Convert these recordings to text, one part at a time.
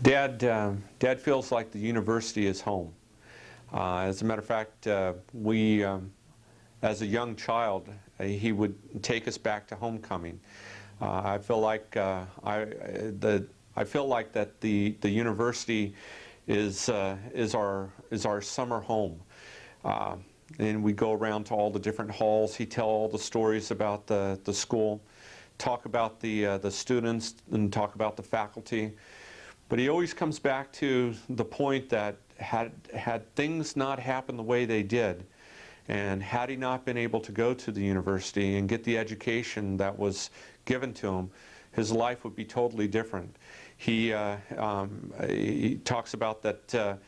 Dad feels like the university is home. As a matter of fact, as a young child, he would take us back to homecoming. I feel like I feel like that the university is our summer home. And we go around to all the different halls. He tells all the stories about the school, talk about the students, and talk about the faculty. But he always comes back to the point that had things not happened the way they did, and had he not been able to go to the university and get the education that was given to him, his life would be totally different. He talks about that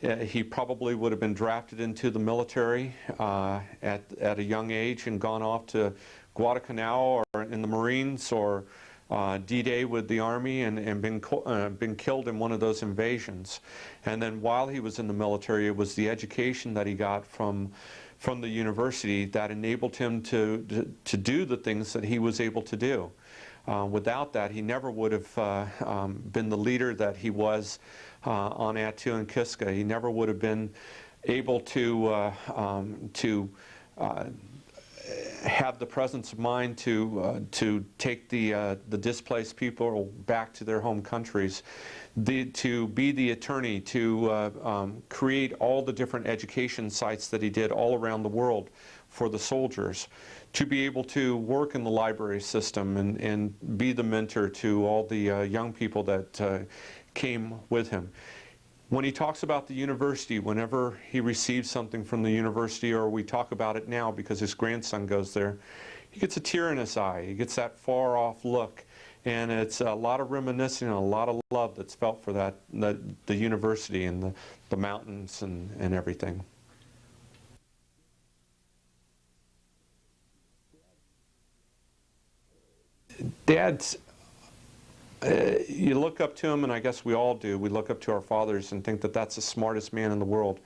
he probably would have been drafted into the military at a young age and gone off to Guadalcanal or in the Marines or D-Day with the Army and been killed in one of those invasions. And then while he was in the military, it was the education that he got from the university that enabled him to do the things that he was able to do. Without that, he never would have been the leader that he was on Attu and Kiska. He never would have been able to have the presence of mind to take the displaced people back to their home countries, to be the attorney, to create all the different education sites that he did all around the world for the soldiers, to be able to work in the library system and be the mentor to all the young people that came with him. When he talks about the university, whenever he receives something from the university, or we talk about it now because his grandson goes there, he gets a tear in his eye. He gets that far-off look. And it's a lot of reminiscing and a lot of love that's felt for the university and the mountains and everything. Dad's, you look up to him, and I guess we all do. We look up to our fathers and think that that's the smartest man in the world.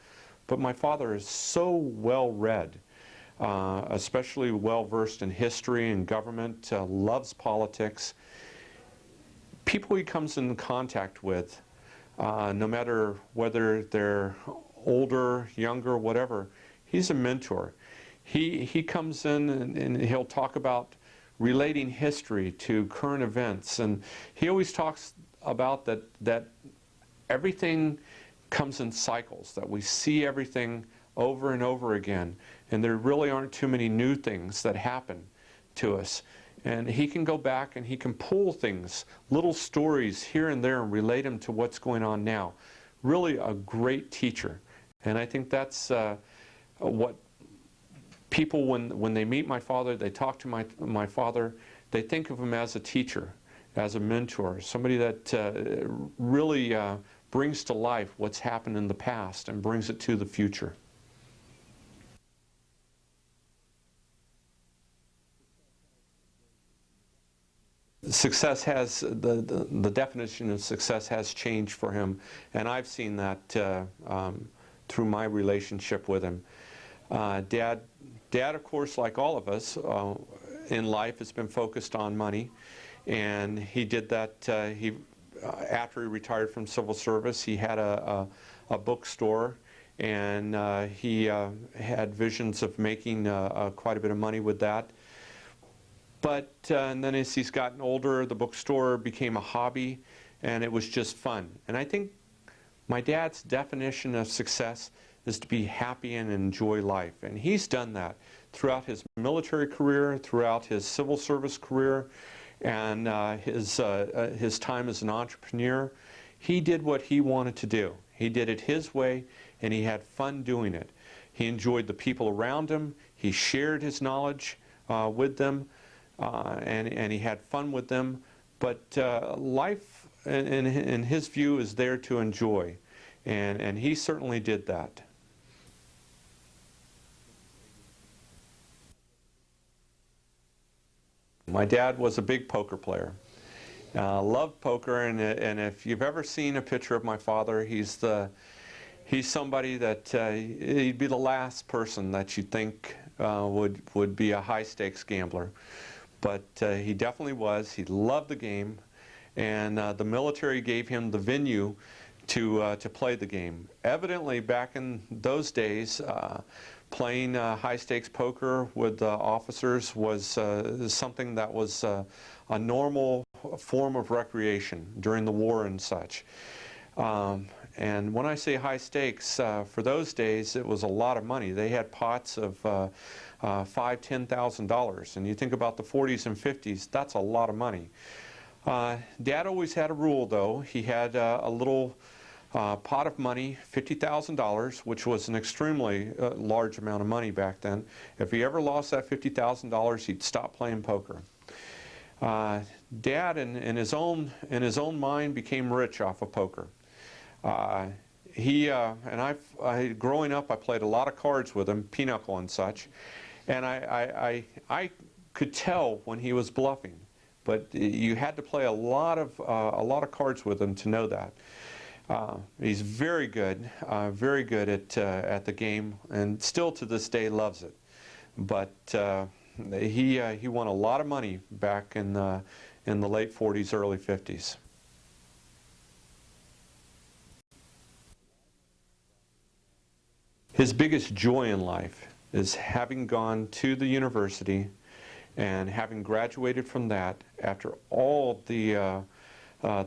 But my father is so well-read, especially well-versed in history and government, loves politics. People he comes in contact with, no matter whether they're older, younger, whatever, he's a mentor. He comes in and he'll talk about relating history to current events, and he always talks about that everything comes in cycles, that we see everything over and over again, and there really aren't too many new things that happen to us. And he can go back and he can pull things, little stories here and there, and relate them to what's going on now. Really a great teacher. And I think that's what people, when they meet my father, they talk to my father, they think of him as a teacher, as a mentor, somebody that really brings to life what's happened in the past and brings it to the future. Success has, the definition of success has changed for him, and I've seen that through my relationship with him. Dad, of course, like all of us in life, has been focused on money, and he did that. After he retired from civil service, he had a bookstore, and he had visions of making quite a bit of money with that. But and then as he's gotten older, the bookstore became a hobby, and it was just fun. And I think my dad's definition of success is to be happy and enjoy life. And he's done that throughout his military career, throughout his civil service career, and his time as an entrepreneur. He did what he wanted to do. He did it his way, and he had fun doing it. He enjoyed the people around him. He shared his knowledge with them, and he had fun with them. But life, in his view, is there to enjoy, and he certainly did that. My dad was a big poker player. Loved poker, and if you've ever seen a picture of my father, he's somebody that he'd be the last person that you'd think would be a high-stakes gambler. But he definitely was. He loved the game, and the military gave him the venue to play the game. Evidently, back in those days, playing high-stakes poker with officers was something that was a normal form of recreation during the war and such. And when I say high stakes, for those days it was a lot of money. They had pots of $5,000, $10,000, and you think about the 40s and 50s, that's a lot of money. Dad always had a rule, though. He had a little pot of money, $50,000, which was an extremely large amount of money back then. If he ever lost that $50,000, he'd stop playing poker. Dad, in his own mind, became rich off of poker. Growing up, I played a lot of cards with him, pinochle and such, and I could tell when he was bluffing. But you had to play a lot of cards with him to know that. He's very good at the game, and still to this day loves it. But he won a lot of money back in the late 40s, early 50s. His biggest joy in life is having gone to the university and having graduated from that after all the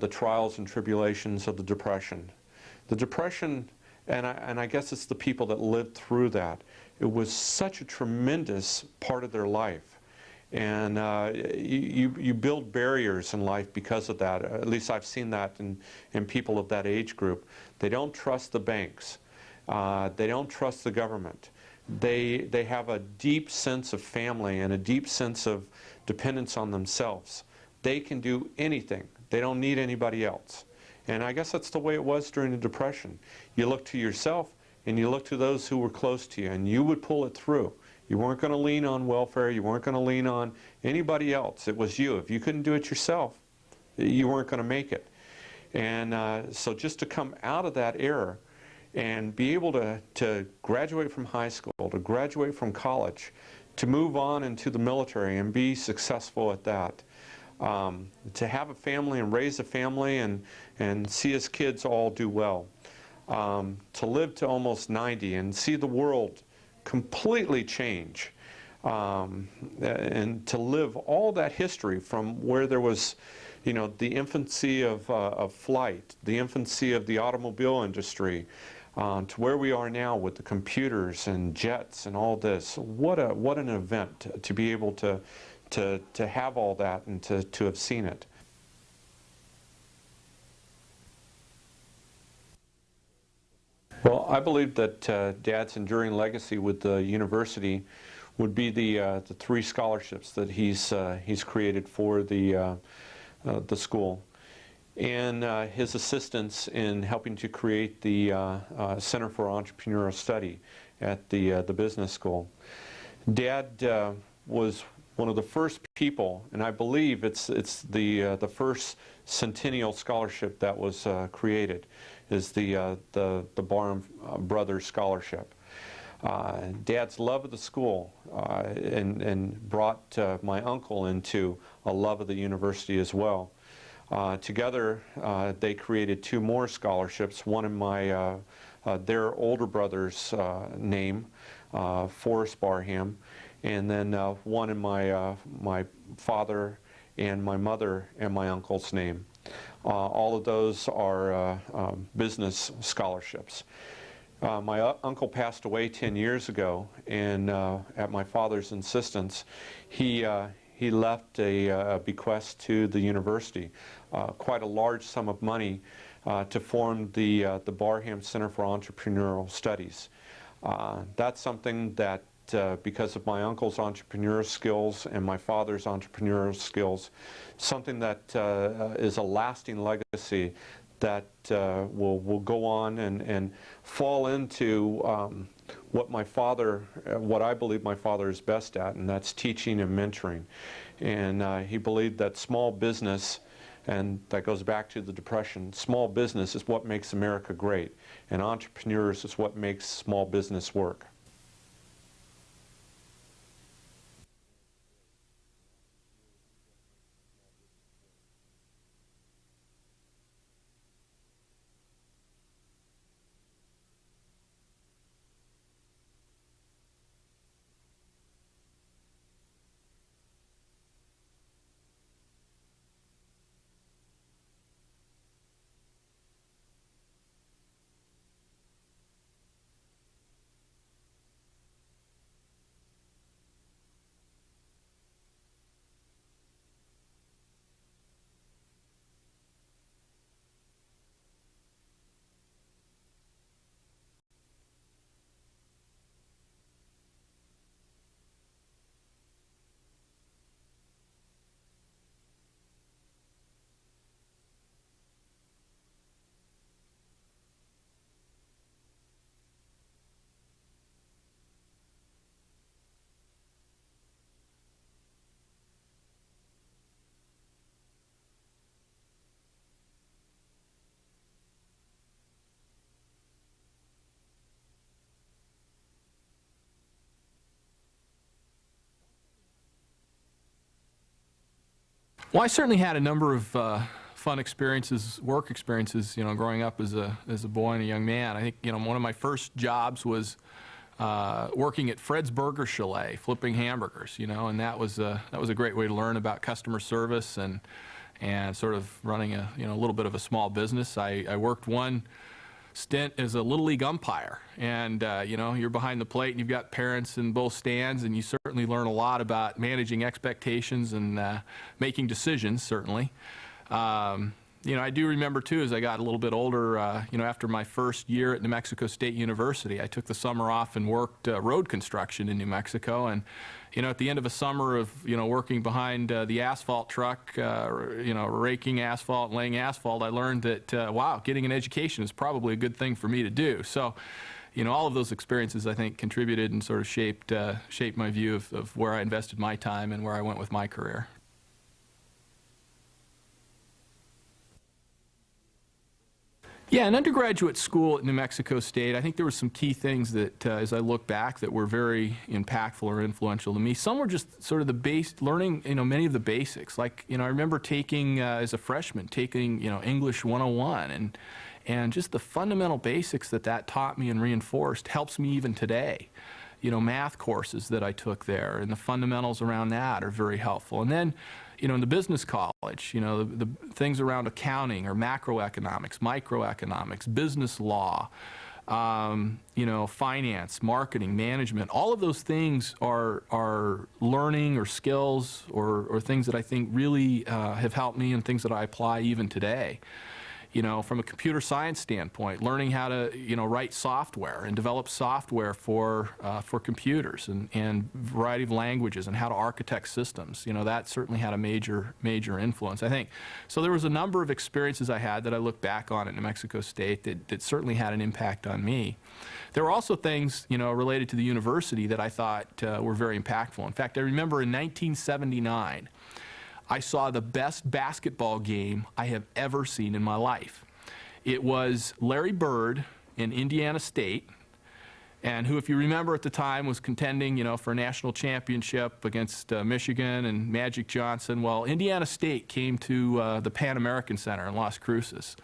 trials and tribulations of the Depression. The Depression, and I guess it's the people that lived through that, it was such a tremendous part of their life. And you build barriers in life because of that. At least I've seen that in people of that age group. They don't trust the banks. They don't trust the government. They have a deep sense of family and a deep sense of dependence on themselves. They can do anything. They don't need anybody else. And I guess that's the way it was during the Depression. You look to yourself and you look to those who were close to you, and you would pull it through. You weren't going to lean on welfare. You weren't going to lean on anybody else. It was you. If you couldn't do it yourself, you weren't going to make it. And so just to come out of that era and be able to graduate from high school, to graduate from college, to move on into the military and be successful at that, to have a family and raise a family and see his kids all do well, to live to almost 90 and see the world completely change, and to live all that history from where there was, you know, the infancy of flight, the infancy of the automobile industry, to where we are now with the computers and jets and all this. What an event to be able to have all that and to have seen it. Well, I believe that Dad's enduring legacy with the university would be the 3 scholarships that he's created for the school, and his assistance in helping to create the Center for Entrepreneurial Study at the business school. Dad was one of the first people, and I believe it's the first centennial scholarship that was created, is the Barham Brothers Scholarship. Dad's love of the school and brought my uncle into a love of the university as well. Together, they created 2 more scholarships, one in their older brother's name, Forrest Barham, and then one in my father and my mother and my uncle's name. All of those are business scholarships. My uncle passed away 10 years ago, and at my father's insistence, he left a bequest to the university, quite a large sum of money to form the Barham Center for Entrepreneurial Studies. That's something that, because of my uncle's entrepreneurial skills and my father's entrepreneurial skills, something that is a lasting legacy that will go on and fall into what I believe my father is best at, and that's teaching and mentoring. And he believed that small business, and that goes back to the Depression, small business is what makes America great, and entrepreneurs is what makes small business work. Well, I certainly had a number of fun experiences, work experiences, growing up as a boy and a young man. I think, one of my first jobs was working at Fred's Burger Chalet, flipping hamburgers, and that was a great way to learn about customer service and sort of running a little bit of a small business. I worked one stint as a Little League umpire, and you're behind the plate and you've got parents in both stands, and you certainly learn a lot about managing expectations and making decisions, certainly. I do remember too, as I got a little bit older, after my first year at New Mexico State University, I took the summer off and worked road construction in New Mexico. And, at the end of a summer of, working behind the asphalt truck, raking asphalt, laying asphalt, I learned that, wow, getting an education is probably a good thing for me to do. So, all of those experiences, I think, contributed and sort of shaped my view of where I invested my time and where I went with my career. Yeah, in undergraduate school at New Mexico State, I think there were some key things that, as I look back, that were very impactful or influential to me. Some were just sort of learning, many of the basics. Like, I remember taking, as a freshman, English 101, and just the fundamental basics that taught me and reinforced helps me even today. Math courses that I took there and the fundamentals around that are very helpful. And then, in the business college, the things around accounting or macroeconomics, microeconomics, business law, finance, marketing, management, all of those things are learning or skills or things that I think really have helped me and things that I apply even today. From a computer science standpoint, learning how to, write software and develop software for computers and variety of languages and how to architect systems, that certainly had a major influence, I think. So there was a number of experiences I had that I look back on at New Mexico State that certainly had an impact on me. There were also things, related to the university that I thought were very impactful. In fact, I remember in 1979, I saw the best basketball game I have ever seen in my life. It was Larry Bird in Indiana State, and who, if you remember at the time, was contending, for a national championship against Michigan and Magic Johnson. Well, Indiana State came to the Pan American Center in Las Cruces,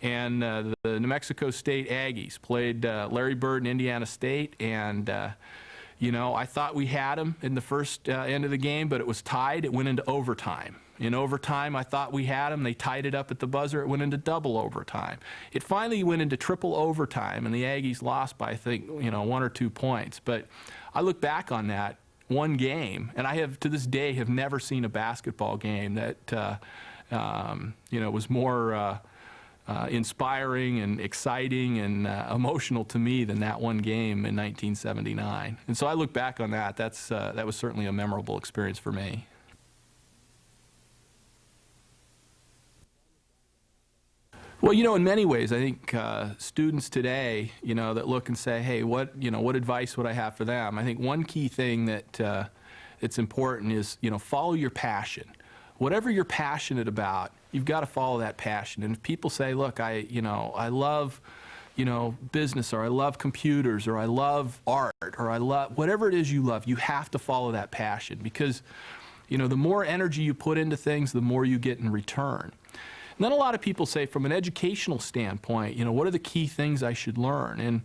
and the New Mexico State Aggies played Larry Bird in Indiana State, and I thought we had him in the first end of the game, but it was tied. It went into overtime. In overtime, I thought we had him. They tied it up at the buzzer. It went into double overtime. It finally went into triple overtime, and the Aggies lost by, I think, 1 or 2 points. But I look back on that one game, and I have, to this day, have never seen a basketball game that, was more inspiring and exciting and emotional to me than that one game in 1979. And so I look back on that. That was certainly a memorable experience for me. Well, in many ways, I think students today, that look and say, hey, what advice would I have for them? I think one key thing that's important is, follow your passion. Whatever you're passionate about, you've got to follow that passion. And if people say, look, I love, business, or I love computers, or I love art, or I love whatever it is you love, you have to follow that passion, because, the more energy you put into things, the more you get in return. And then a lot of people say, from an educational standpoint, what are the key things I should learn? And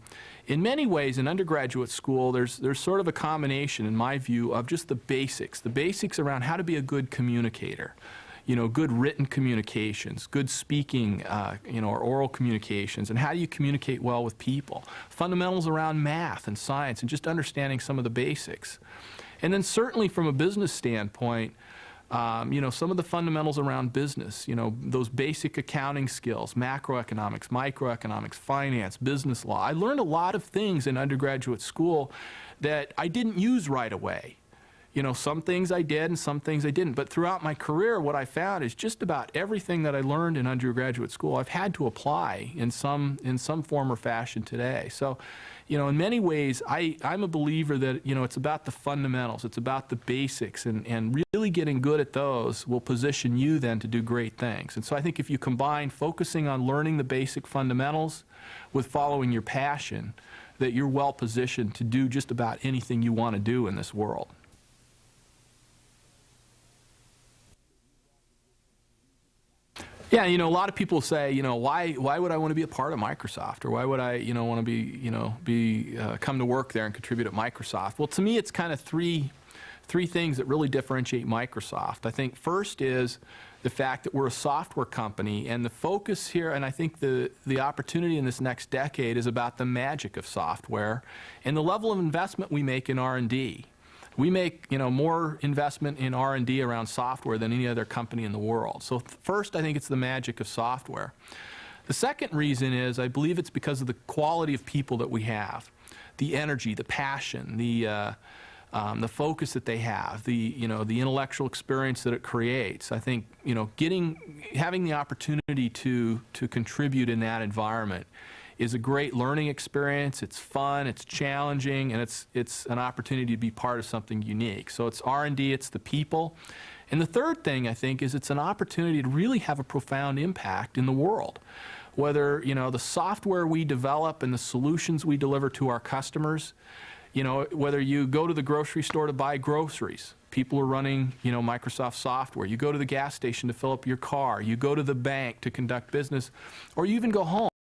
in many ways, in undergraduate school, there's sort of a combination, in my view, of just the basics around how to be a good communicator. Good written communications, good speaking, or oral communications, and how do you communicate well with people. Fundamentals around math and science, and just understanding some of the basics. And then certainly from a business standpoint, some of the fundamentals around business, those basic accounting skills, macroeconomics, microeconomics, finance, business law. I learned a lot of things in undergraduate school that I didn't use right away. Some things I did and some things I didn't. But throughout my career, what I found is just about everything that I learned in undergraduate school, I've had to apply in some form or fashion today. So, in many ways, I'm a believer that, it's about the fundamentals. It's about the basics, and really getting good at those will position you then to do great things. And so I think if you combine focusing on learning the basic fundamentals with following your passion, that you're well positioned to do just about anything you want to do in this world. Yeah, a lot of people say, why would I want to be a part of Microsoft, or why would I, want to be, come to work there and contribute at Microsoft? Well, to me, it's kind of three things that really differentiate Microsoft. I think first is the fact that we're a software company, and the focus here, and I think the opportunity in this next decade is about the magic of software and the level of investment we make in R&D. We make, more investment in R&D around software than any other company in the world. So first, I think it's the magic of software. The second reason is I believe it's because of the quality of people that we have, the energy, the passion, the focus that they have, the intellectual experience that it creates. I think having the opportunity to contribute in that environment is a great learning experience. It's fun, it's challenging, and it's an opportunity to be part of something unique. So it's R&D, it's the people. And the third thing, I think, is it's an opportunity to really have a profound impact in the world. Whether, the software we develop and the solutions we deliver to our customers, whether you go to the grocery store to buy groceries, people are running, Microsoft software. You go to the gas station to fill up your car. You go to the bank to conduct business, or you even go home.